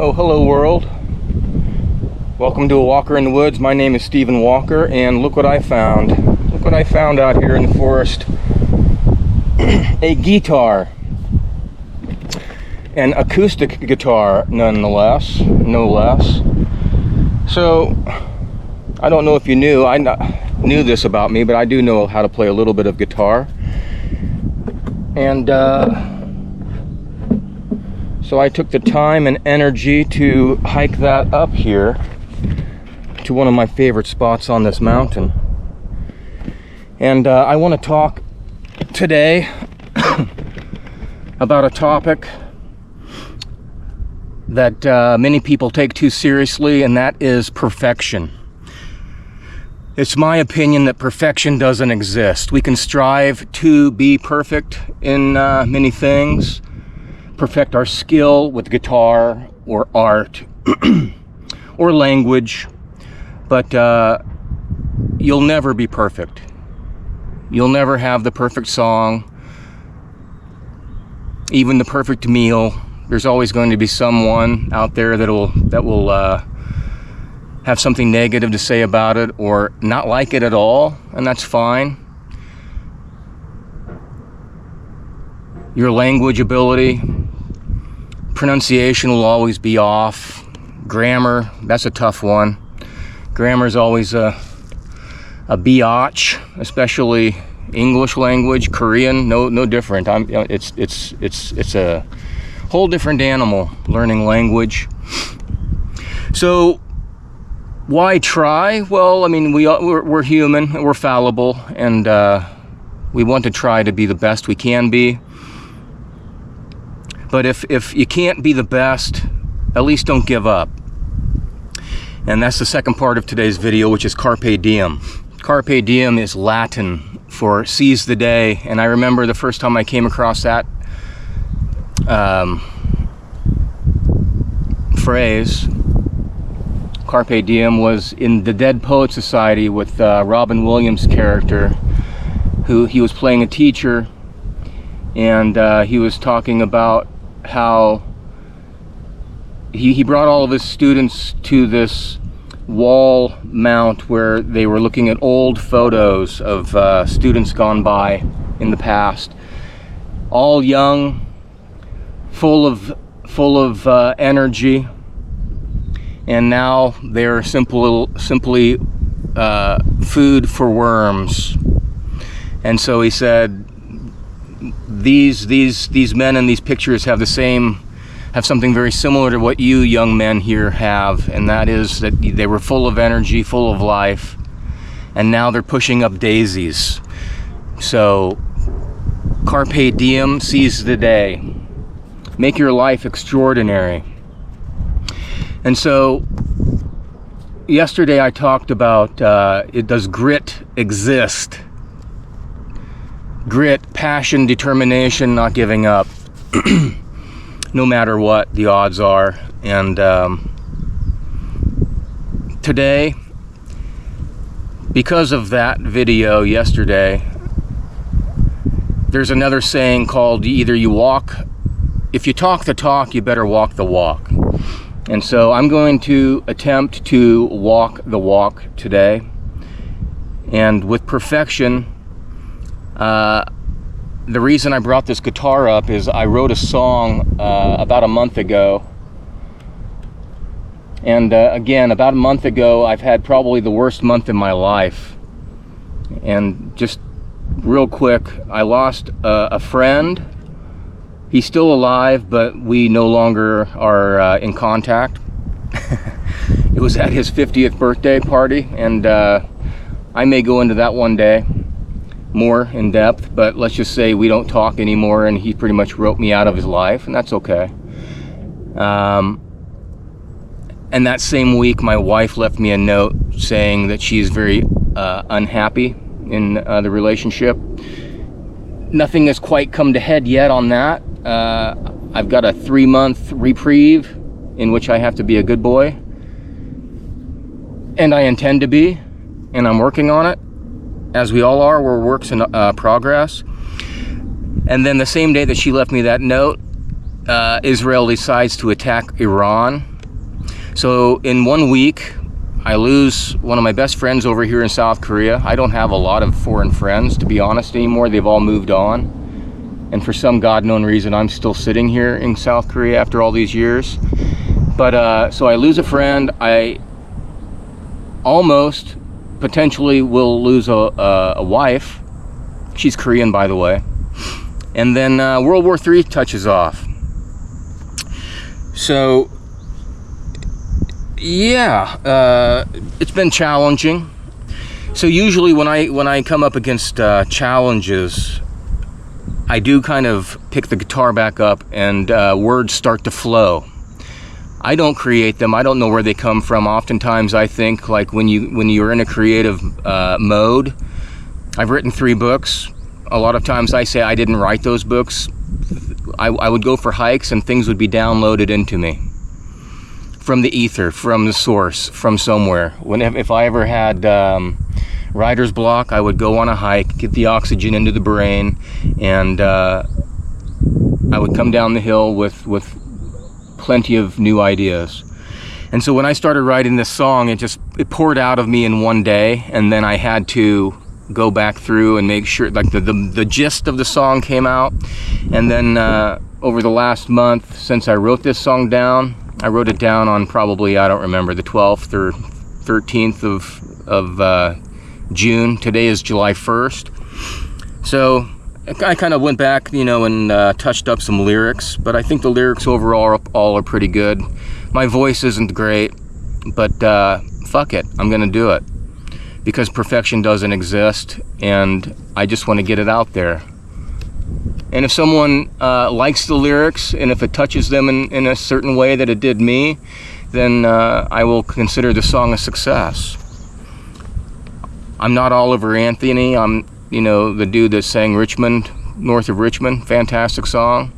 Oh, hello world. Welcome to A Walker in the Woods. My name is Stephen Walker, and look what I found. Look what I found out here in the forest. A guitar. An acoustic guitar, nonetheless, no less. So, I don't know if you knew, knew this about me, but I do know how to play a little bit of guitar. And so I took the time and energy to hike that up here to one of my favorite spots on this mountain. And I want to talk today about a topic that many people take too seriously, and that is perfection. It's my opinion that perfection doesn't exist. We can strive to be perfect in many things, perfect our skill with guitar or art or language, but you'll never be perfect. You'll never have the perfect song, even the perfect meal. There's always going to be someone out there that will have something negative to say about it or not like it at all, and that's fine. Your language ability, pronunciation will always be off. Grammar, that's a tough one. Grammar is always a biatch, especially English language. Korean, no different. It's a whole different animal, learning language. So why try? Well, I mean, we're human, we're fallible, and we want to try to be the best we can be. But if you can't be the best, at least don't give up. And that's the second part of today's video, which is Carpe Diem. Carpe Diem is Latin for seize the day. And I remember the first time I came across that phrase, Carpe Diem, was in the Dead Poet Society with Robin Williams' character, who he was playing a teacher, and he was talking about how he brought all of his students to this wall mount where they were looking at old photos of students gone by in the past, all young, full of energy, and now they're simply food for worms. And so he said, these men in these pictures have something very similar to what you young men here have, and that is that they were full of energy, full of life, and now they're pushing up daisies. So Carpe Diem, seize the day. Make your life extraordinary. And so yesterday I talked about does grit exist? Grit, passion, determination, not giving up, no matter what the odds are. And today, because of that video yesterday, there's another saying called if you talk the talk, you better walk the walk. And so I'm going to attempt to walk the walk today. And with perfection, the reason I brought this guitar up is I wrote a song about a month ago. And again, about a month ago, I've had probably the worst month in my life. And just real quick, I lost a friend. He's still alive, but we no longer are in contact. It was at his 50th birthday party, and I may go into that one day more in depth, but let's just say we don't talk anymore, and he pretty much wrote me out of his life, and that's okay. And that same week, my wife left me a note saying that she's very unhappy in the relationship. Nothing has quite come to head yet on that. I've got a 3-month reprieve in which I have to be a good boy, and I intend to be, and I'm working on it, as we all are. We're works in progress. And then the same day that she left me that note, Israel decides to attack Iran. So in 1 week, I lose one of my best friends over here in South Korea. I don't have a lot of foreign friends, to be honest, anymore. They've all moved on. And for some God-known reason, I'm still sitting here in South Korea after all these years. But so I lose a friend. I almost potentially will lose a wife. She's Korean, by the way. And then World War III touches off. So yeah, it's been challenging. So usually when I come up against challenges, I do kind of pick the guitar back up and words start to flow. I don't create them. I don't know where they come from. Oftentimes I think, like, when you're in a creative mode. I've written 3 books. A lot of times I say I didn't write those books. I would go for hikes and things would be downloaded into me from the ether, from the source, from somewhere. If I ever had writer's block, I would go on a hike, get the oxygen into the brain, and I would come down the hill with plenty of new ideas. And so when I started writing this song, it poured out of me in one day, and then I had to go back through and make sure, like, the gist of the song came out. And then over the last month since I wrote this song down, I wrote it down on probably, I don't remember, the 12th or 13th of June. Today is July 1st. So I kind of went back, and touched up some lyrics, but I think the lyrics overall all are pretty good. My voice isn't great, but fuck it, I'm gonna do it. Because perfection doesn't exist, and I just want to get it out there. And if someone likes the lyrics, and if it touches them in a certain way that it did me, then I will consider the song a success. I'm not Oliver Anthony. I'm, the dude that sang Richmond, North of Richmond, fantastic song.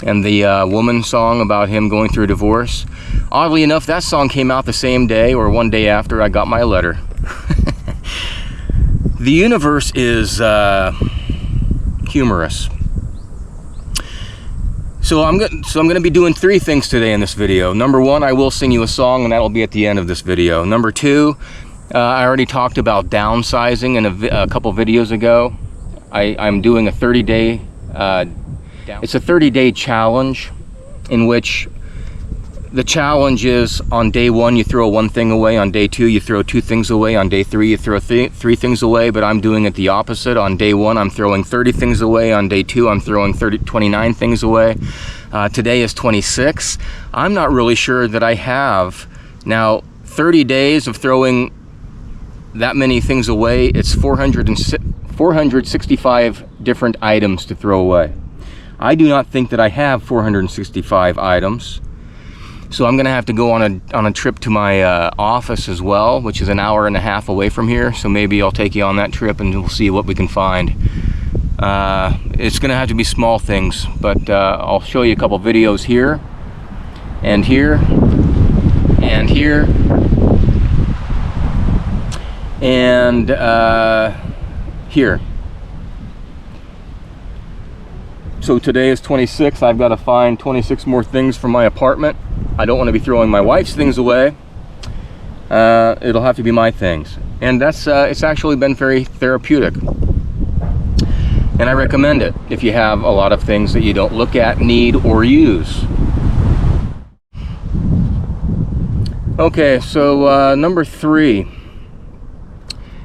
And the woman song about him going through a divorce. Oddly enough, that song came out the same day or one day after I got my letter. The universe is humorous. So I'm going to be doing 3 things today in this video. Number 1, I will sing you a song, and that'll be at the end of this video. Number 2, I already talked about downsizing in a couple videos ago. I'm doing a 30-day. It's a 30-day challenge in which the challenge is, on day 1 you throw 1 thing away, on day 2 you throw 2 things away, on day 3 you throw 3 things away, but I'm doing it the opposite. On day 1 I'm throwing 30 things away, on day 2 I'm throwing 29 things away. Today is 26. I'm not really sure that I have now 30 days of throwing that many things away. It's 465 different items to throw away. I do not think that I have 465 items. So I'm gonna have to go on a trip to my office as well, which is an hour and a half away from here. So maybe I'll take you on that trip and we'll see what we can find. It's gonna have to be small things, but I'll show you a couple videos here, and here, and here, and here. So today is 26. I've got to find 26 more things for my apartment. I don't want to be throwing my wife's things away. It'll have to be my things. And that's it's actually been very therapeutic. And I recommend it if you have a lot of things that you don't look at, need, or use. Okay, so number 3.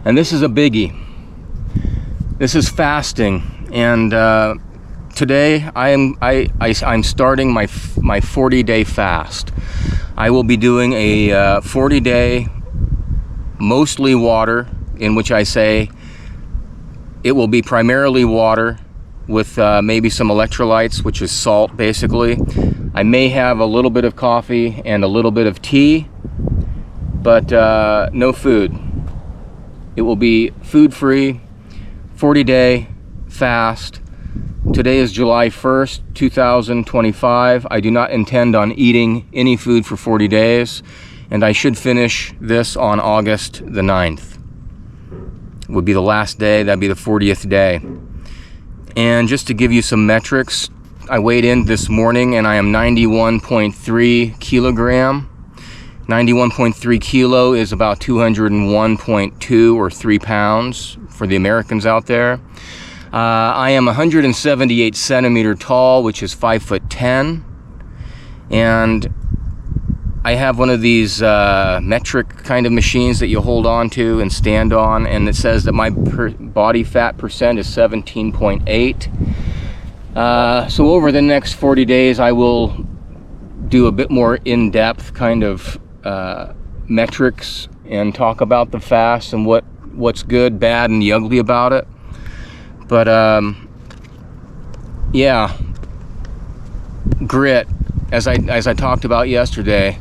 And this is a biggie. This is fasting. And today I'm starting my 40-day fast. I will be doing a 40-day mostly water, in which I say it will be primarily water with maybe some electrolytes, which is salt basically. I may have a little bit of coffee and a little bit of tea, but no food. It will be food-free, 40-day fast. Today is July 1st, 2025. I do not intend on eating any food for 40 days, and I should finish this on August the 9th. It would be the last day. That'd be the 40th day. And just to give you some metrics, I weighed in this morning and I am 91.3 kilogram. 91.3 kilo is about 201.2 or 3 pounds for the Americans out there. I am 178 centimeter tall, which is 5'10", and I have one of these metric kind of machines that you hold on to and stand on, and it says that my body fat percent is 17.8. So over the next 40 days, I will do a bit more in-depth kind of metrics and talk about the fast and what's good, bad, and the ugly about it. But yeah, grit, as I talked about yesterday.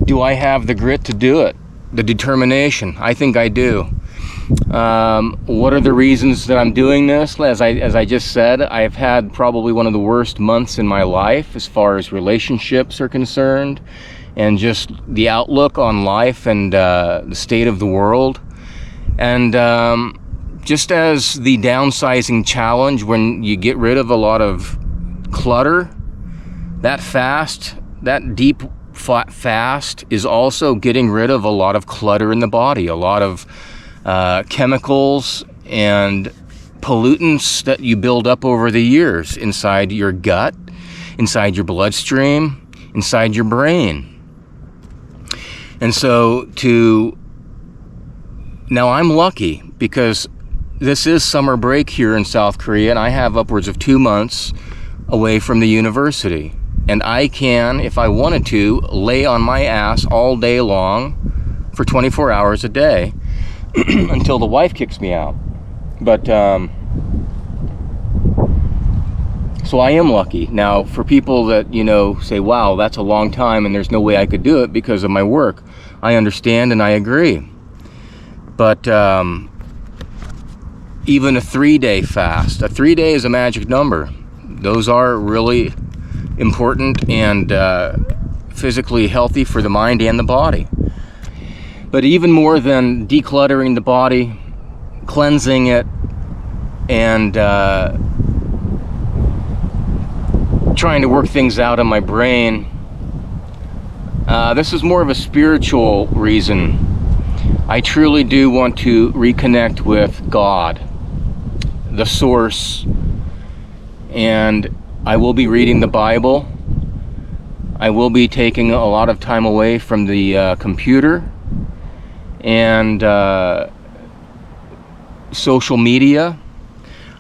Do I have the grit to do it? The determination? I think I do. What are the reasons that I'm doing this? As I just said, I've had probably one of the worst months in my life as far as relationships are concerned, and just the outlook on life and the state of the world. And just as the downsizing challenge, when you get rid of a lot of clutter, that deep fast is also getting rid of a lot of clutter in the body, a lot of chemicals and pollutants that you build up over the years inside your gut, inside your bloodstream, inside your brain. And so now I'm lucky because this is summer break here in South Korea, and I have upwards of 2 months away from the university. And I can, if I wanted to, lay on my ass all day long for 24 hours a day until the wife kicks me out. But, so I am lucky. Now, for people that, say, wow, that's a long time and there's no way I could do it because of my work, I understand and I agree. But, even a 3-day fast. A 3-day is a magic number. Those are really important and physically healthy for the mind and the body. But even more than decluttering the body, cleansing it, and trying to work things out in my brain, this is more of a spiritual reason. I truly do want to reconnect with God, the source, and I will be reading the Bible. I will be taking a lot of time away from the computer and social media.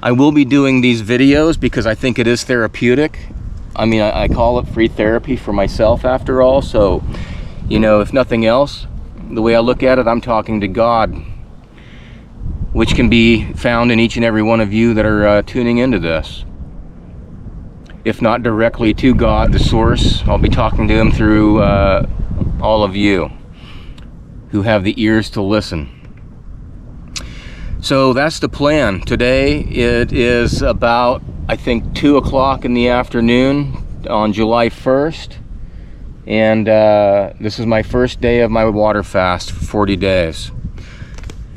I will be doing these videos because I think it is therapeutic. I mean, I call it free therapy for myself after all. So, if nothing else, the way I look at it, I'm talking to God, which can be found in each and every one of you that are tuning into this. If not directly to God, the source, I'll be talking to him through all of you who have the ears to listen. So that's the plan. Today it is about, I think, 2 o'clock in the afternoon on July 1st. And this is my first day of my water fast for 40 days.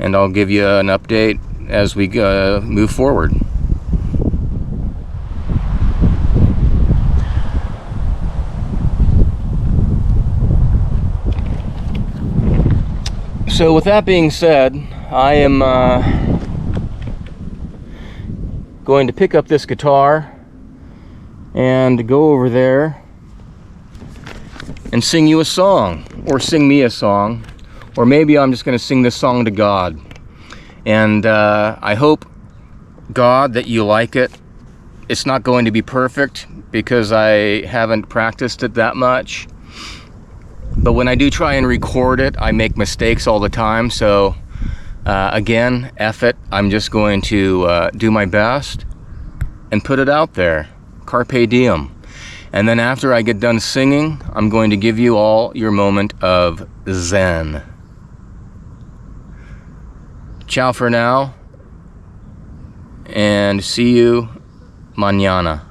And I'll give you an update as we move forward. So with that being said, I am going to pick up this guitar and go over there and sing you a song, or sing me a song, or maybe I'm just going to sing this song to God. And I hope, God, that you like it. It's not going to be perfect because I haven't practiced it that much. But when I do try and record it, I make mistakes all the time. So again, F it. I'm just going to do my best and put it out there. Carpe Diem. And then after I get done singing, I'm going to give you all your moment of Zen. Ciao for now, and see you mañana.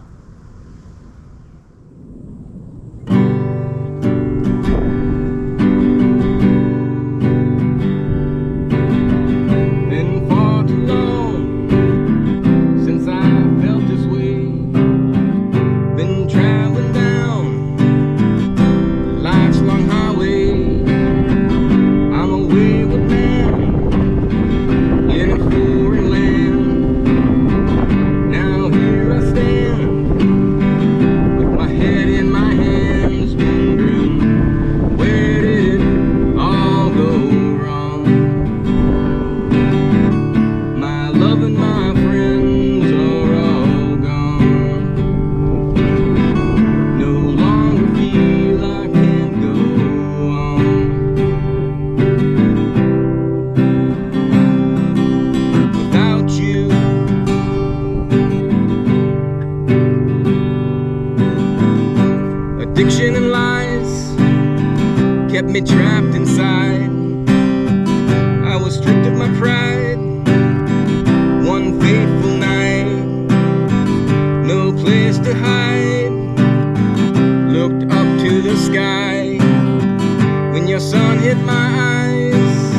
the sun hit my eyes,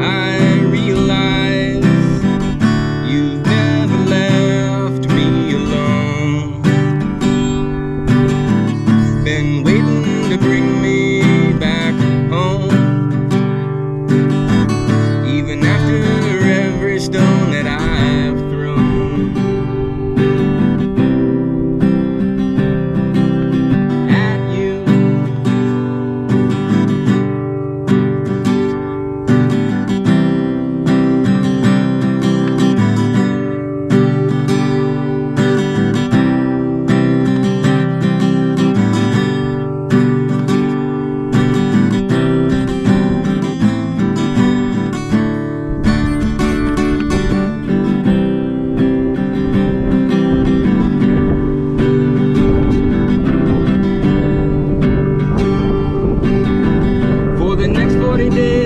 I realized you've never left me alone. Been waiting to bring me back home, even after every stone that I've thrown at you. For the next 40 days